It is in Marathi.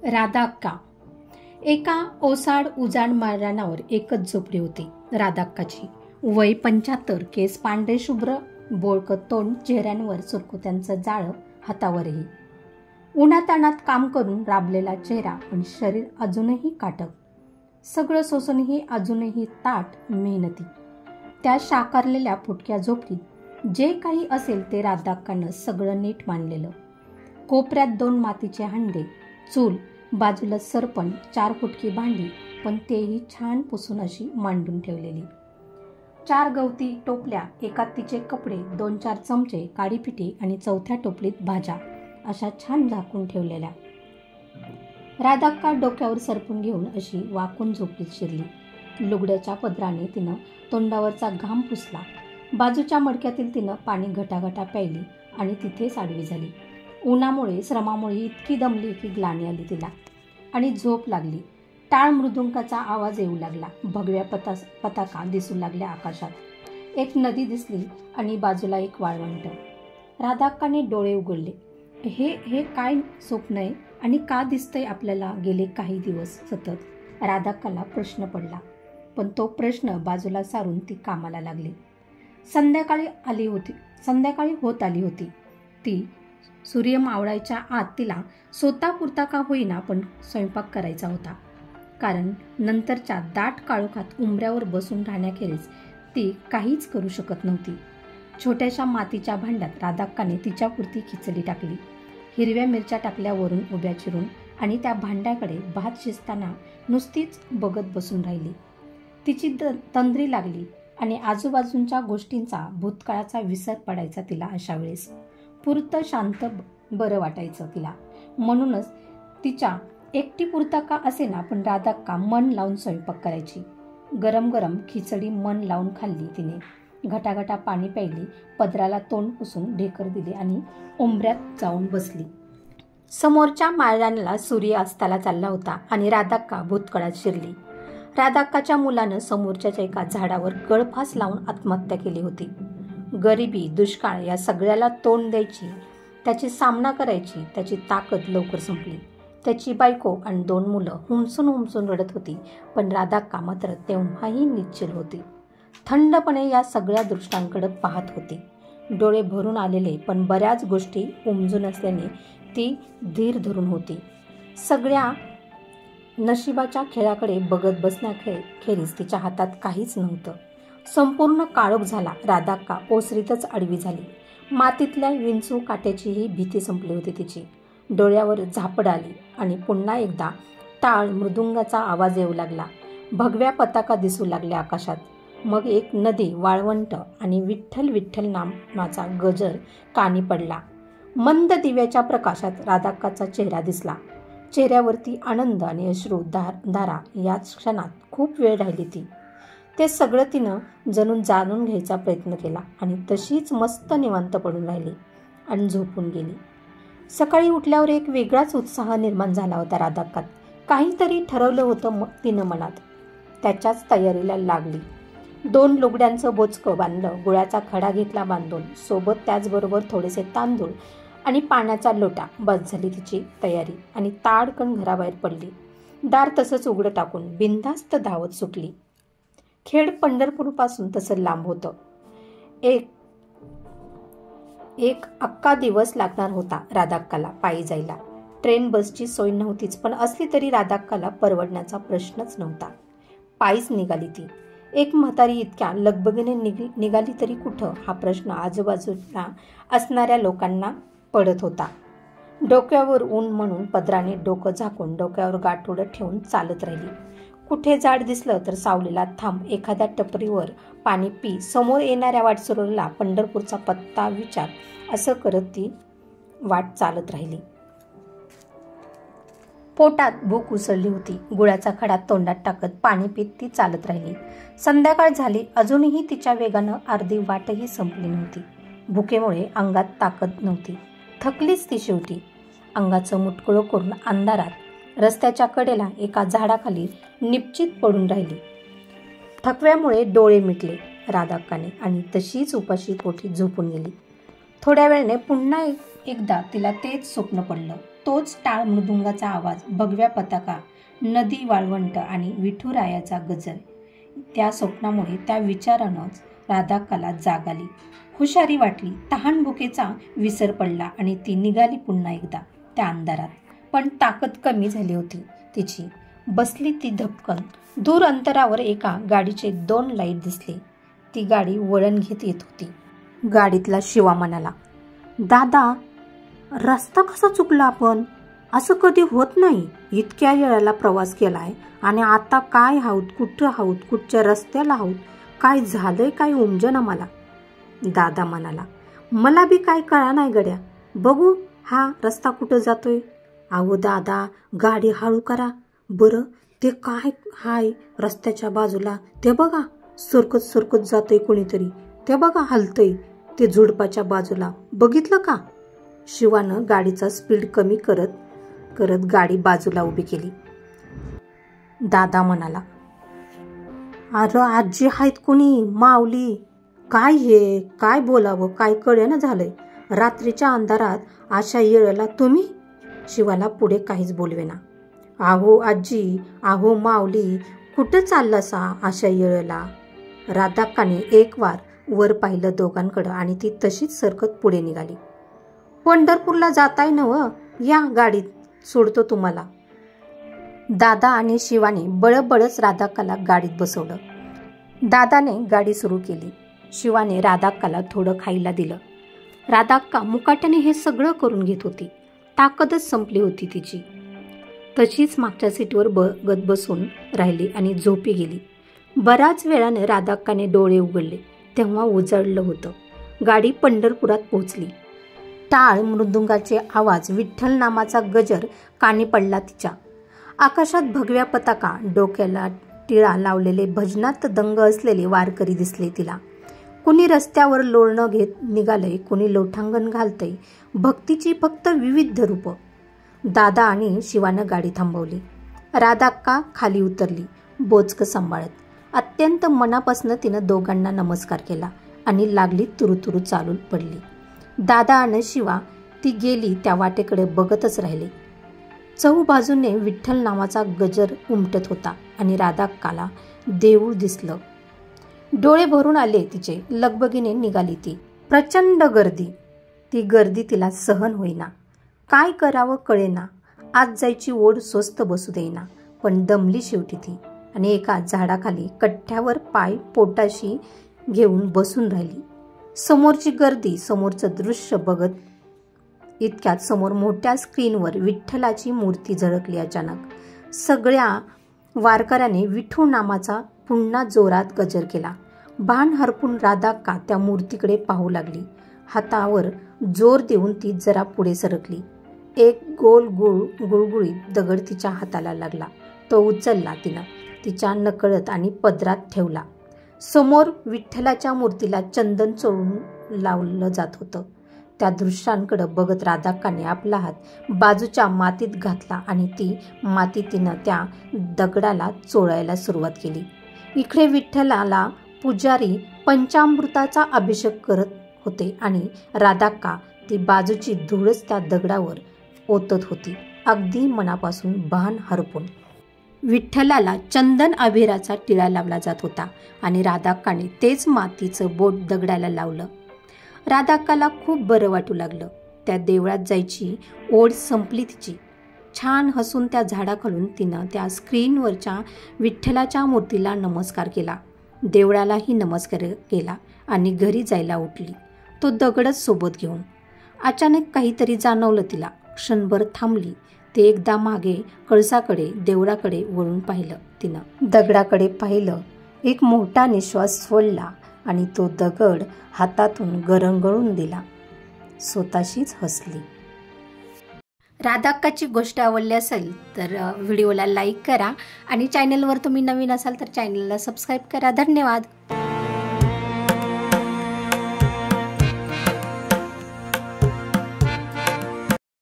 राधा अक्का. एका ओसाड उजाड मैदानावर एकच झोपडी होती राधा अक्काची. वय 75, केस पांढरे शुभ्र, बोळकत तोंड, चेहऱ्यांवर सुरकुत्यांचं जाळं, हातावरही. उन्हातानात काम करून राबलेला चेहरा, पण शरीर अजूनही काटक. सगळं सोसूनही अजूनही ताट मेहनती. त्या शाकारलेल्या फुटक्या झोपडीत जे काही असेल ते राधा अक्कानं सगळं नीट मांडलेलं. कोपऱ्यात 2 मातीचे हांडे, चूल, बाजूला सरपण, 4 फुटकी भांडी, पण तेही छान पुसून अशी मांडून ठेवलेली. 4 गवती टोपल्या, एकात तिचे कपडे, 2-4 चमचे, काडीपिटी आणि 4थ्या टोपलीत भाज्या, अशा छान झाकून ठेवलेल्या. राधा अक्का डोक्यावर सरपून घेऊन अशी वाकून झोपडीत शिरली. लुगड्याच्या पदराने तिनं तोंडावरचा घाम पुसला. बाजूच्या मडक्यातील तिनं पाणी घटाघटा प्यायली आणि तिथेच आडवी झाली. उन्हामुळे, श्रमामुळे इतकी दमली की ग्लानी आली तिला आणि झोप लागली. टाळ मृदुंगाचा आवाज येऊ लागला. भगव्या पताका दिसू लागल्या आकाशात. एक नदी दिसली आणि बाजूला एक वाळवंट. राधा अक्काने डोळे उघडले. हे काय स्वप्न आहे आणि का दिसतंय आपल्याला गेले काही दिवस सतत? राधा अक्काला प्रश्न पडला, पण तो प्रश्न बाजूला सारून ती कामाला लागली. संध्याकाळी होत आली होती. ती सूर्य मावळायच्या आत तिला स्वतःपुरता का होईना पण स्वयंपाक करायचा होता. कारण नंतरच्या दाट काळोखात उंबऱ्यावर बसून राहण्याखेरीज ती काहीच करू शकत नव्हती. छोट्याशा मातीच्या भांड्यात राधा अक्काने तिच्यापुरती खिचडी टाकली. हिरव्या मिरच्या टाकल्या वरून उभ्या चिरून आणि त्या भांड्याकडे भात शिजताना नुसतीच बघत बसून राहिली. तिची तंद्री लागली आणि आजूबाजूंच्या गोष्टींचा, भूतकाळाचा विसर पडायचा तिला. अशा वेळेस पुरतं शांत बरं वाटायचं तिला. म्हणूनच तिच्या एकटीपुरता का असेना पण राधा अक्का मन लावून स्वयंपाक करायची. गरम गरम खिचडी मन लावून खाल्ली तिने. घटाघटा पाणी प्यायली, पदराला तोंड पुसून ढेकर दिले आणि उंबऱ्यात जाऊन बसली. समोरच्या मैदानाला सूर्य अस्ताला चालला होता आणि राधा अक्का भूतकाळात शिरली. राधा अक्काच्या मुलानं समोरच्याच एका झाडावर गळफास लावून आत्महत्या केली होती. गरिबी, दुष्काळ या सगळ्याला तोंड द्यायची, त्याची सामना करायची त्याची ताकद लवकर संपली. त्याची बायको आणि 2 मुलं हुमसून रडत होती, पण राधा अक्का मात्र तेव्हाही निश्चल होती. थंडपणे या सगळ्या दृष्टांकडे पाहत होती. डोळे भरून आलेले पण बऱ्याच गोष्टी उमजून असल्याने ती धीर धरून होती. सगळ्या नशिबाच्या खेळाकडे बघत बसण्याखेरीज तिच्या हातात काहीच नव्हतं. संपूर्ण काळोख झाला. राधा अक्का ओसरीतच आडवी झाली. मातीतल्या विंचू काट्याचीही भीती संपली होती तिची. डोळ्यावर झापड आली आणि पुन्हा एकदा टाळ मृदुंगाचा आवाज येऊ लागला. भगव्या पताका दिसू लागल्या आकाशात. मग एक नदी, वाळवंट आणि विठ्ठल विठ्ठल नामाचा गजर कानी पडला. मंद दिव्याच्या प्रकाशात राधा अक्काचा चेहरा दिसला. चेहऱ्यावरती आनंद आणि अश्रू धारा. याच क्षणात खूप वेळ राहिली ती. ते सगळं तिनं जणून जाणून घ्यायचा प्रयत्न केला आणि तशीच मस्त निवांत पडून राहिली आणि झोपून गेली. सकाळी उठल्यावर एक वेगळाच उत्साह निर्माण झाला होता राधा अक्कात. काहीतरी ठरवलं होतं तिनं मनात. त्याच्याच तयारीला लागली. 2 लुगड्यांचं बोचकं बांधलं, गुळाचा खडा घेतला बांधून, सोबत त्याचबरोबर थोडेसे तांदूळ आणि पाण्याचा लोटा. बस झाली तिची तयारी आणि ताडकन घराबाहेर पडली. दार तसंच उघडं टाकून बिनधास्त धावत सुटली. खेड पंढरपूरपासून तसं लांब होतं. एक अख्खा दिवस लागणार होता राधा अक्काला पायी जायला. ट्रेन बसची सोय नव्हतीच, पण असली तरी राधा अक्काला परवडण्याचा प्रश्नच नव्हता. पायीच निघाली ती. एक म्हातारी इतक्या लगबगीने निघाली तरी कुठं, हा प्रश्न आजूबाजूला असणाऱ्या लोकांना पडत होता. डोक्यावर ऊन म्हणून पदराने डोकं झाकून डोक्यावर गाठोडं ठेवून चालत राहिली. कुठे झाड दिसलं तर सावलीला थांब, एखाद्या टपरीवर पाणी पी, समोर येणाऱ्या वाटसरुला पंढरपूरचा पत्ता विचार, असं करत ती वाट चालत राहिली. पोटात भूक उसळली होती. गुळाचा खडा तोंडात टाकत पाणी पीत ती चालत राहिली. संध्याकाळ झाली. अजूनही तिच्या वेगानं अर्धी वाटही संपली नव्हती. भुकेमुळे अंगात ताकद नव्हती. थकलीच ती शेवटी. अंगाचं मुटकुळं करून अंधारात रस्त्याच्या कडेला एका झाडाखाली निपचित पडून राहिली. थकव्यामुळे डोळे मिटले राधा अक्काने आणि तशीच उपाशी पोटी झोपून गेली. थोड्या वेळाने पुन्हा एकदा तिला तेच स्वप्न पडलं. तोच टाळ मृदुंगाचा आवाज, भगव्या पताका, नदी वाळवंट आणि विठुरायाचा गजर. त्या स्वप्नामुळे, त्या विचारानंच राधाक्काला जाग आली. हुशारी वाटली, तहानभुकेचा विसर पडला आणि ती निघाली पुन्हा एकदा त्या अंधारात. पण ताकद कमी झाली होती तिची. बसली ती धपकन. दूर अंतरावर एका गाडीचे 2 लाईट दिसले. ती गाडी वळण घेत येत होती. गाडीतला शिवा म्हणाला, दादा, रस्ता कसा चुकला आपण? असं कधी होत नाही. इतक्या वेळाला प्रवास केलाय आणि आता काय आहोत, कुठं आहोत, कुठच्या रस्त्याला आहोत, काय झालंय, काय उमजन मला. दादा म्हणाला, मला बी काय कळा नाही गड्या. बघू हा रस्ता कुठं जातोय. अहो दादा, गाडी हळू करा बरं. ते काय हाय रस्त्याच्या बाजूला, ते बघा, सरकत सरकत जातोय कोणीतरी. ते बघा हलतय ते झुडपाच्या बाजूला, बघितलं का? शिवानं गाडीचा स्पीड कमी करत करत गाडी बाजूला उभी केली. दादा म्हणाला, अरे आजी आहेत कोणी, माऊली, काय हे, काय बोलावं काय कळेना झालंय. रात्रीच्या अंधारात अशा येळेला तुम्ही? शिवाला पुढे काहीच बोलवेना. आहो आजी, आहो माऊली, कुठं चाललासा अशा येळेला? राधाक्काने एक वार वर पाहिलं दोघांकडं आणि ती तशीच सरकत पुढे निघाली. पंढरपूरला जाताय नव, या गाडीत सोडतो तुम्हाला. दादा आणि शिवाने बळबळच राधाक्काला गाडीत बसवलं. दादाने गाडी सुरू केली. शिवाने राधाक्काला थोडं खायला दिलं. राधाक्का मुकाट्याने हे सगळं करून घेत होती. ताकदच संपली होती तिची. तशीच मागच्या सीटवर बघत बसून राहिली आणि झोपी गेली. बराच वेळाने राधाक्काने डोळे उघडले तेव्हा उजळलं होतं. गाडी पंढरपुरात पोहोचली. टाळ मृदुंगाचे आवाज, विठ्ठल नामाचा गजर कानी पडला तिच्या. आकाशात भगव्या पताका, डोक्याला टिळा लावलेले, भजनात दंग असलेले वारकरी दिसले तिला. कुणी रस्त्यावर लोळणं घेत निघालंय, कुणी लोटांगण घालतंय. भक्तीची फक्त विविध रूपं. दादा आणि शिवानं गाडी थांबवली. राधाक्का खाली उतरली, बोचकं सांभाळत. अत्यंत मनापासून तिनं दोघांना नमस्कार केला आणि लागली तुरुतुरू चालू पडली. दादा आणि शिवा ती गेली त्या वाटेकडे बघतच राहिले. चहूबाजूने विठ्ठल नावाचा गजर उमटत होता आणि राधाक्काला देऊळ दिसलं. डोळे भरून आले तिचे. लगबगीने निघाली ती. प्रचंड गर्दी. ती गर्दी तिला सहन होईना. काय करावं कळेना. आज जायची ओढ स्वस्त बसू देईना. पण दमली शेवटी ती आणि एका झाडाखाली कट्ट्यावर पाय पोटाशी घेऊन बसून राहिली. समोरची गर्दी, समोरचं दृश्य बघत इतक्यात समोर मोठ्या स्क्रीनवर विठ्ठलाची मूर्ती झळकली अचानक. सगळ्या वारकऱ्याने विठू नामाचा पुन्हा जोरात गजर केला. भान हरपून राधाक्का त्या मूर्तीकडे पाहू लागली. हातावर जोर देऊन ती जरा पुढे सरकली. एक गोल गुळगुळीत दगड तिच्या हाताला लागला. तो उचलला तिनं तिच्या नकळत आणि पदरात ठेवला. समोर विठ्ठलाच्या मूर्तीला चंदन चोळून लावलं जात होतं. त्या दृश्यांकडे बघत राधाक्काने आपला हात बाजूच्या मातीत घातला आणि ती माती तिनं त्या दगडाला चोळायला सुरुवात केली. इकडे विठ्ठलाला पुजारी पंचामृताचा अभिषेक करत होते आणि राधाक्का ती बाजूची धूळच त्या दगडावर ओतत होती, अगदी मनापासून भान हरपून. विठ्ठलाला चंदन अभिराचा टिळा लावला जात होता आणि राधाक्काने तेच मातीचं बोट दगडाला लावलं. राधाक्काला खूप बरं वाटू लागलं. त्या देवळात जायची ओढ संपली तिची. छान हसून त्या झाडाखालून तिनं त्या स्क्रीनवरच्या विठ्ठलाच्या मूर्तीला नमस्कार केला. देवळालाही नमस्कार केला आणि घरी जायला उठली, तो दगडच सोबत घेऊन. अचानक काहीतरी जाणवलं तिला. क्षणभर थांबली. ते एकदा मागे कळसाकडे, देवळाकडे वळून पाहिलं तिनं. दगडाकडे पाहिलं. एक मोठा निश्वास सोडला आणि तो दगड हातातून गरंगळून दिला. स्वतःशीच हसली. राधाक्काची गोष्ट आवडली असेल तर व्हिडिओला लाईक करा आणि चॅनलवर तुम्ही नवीन असाल तर चॅनलला सबस्क्राईब करा. धन्यवाद.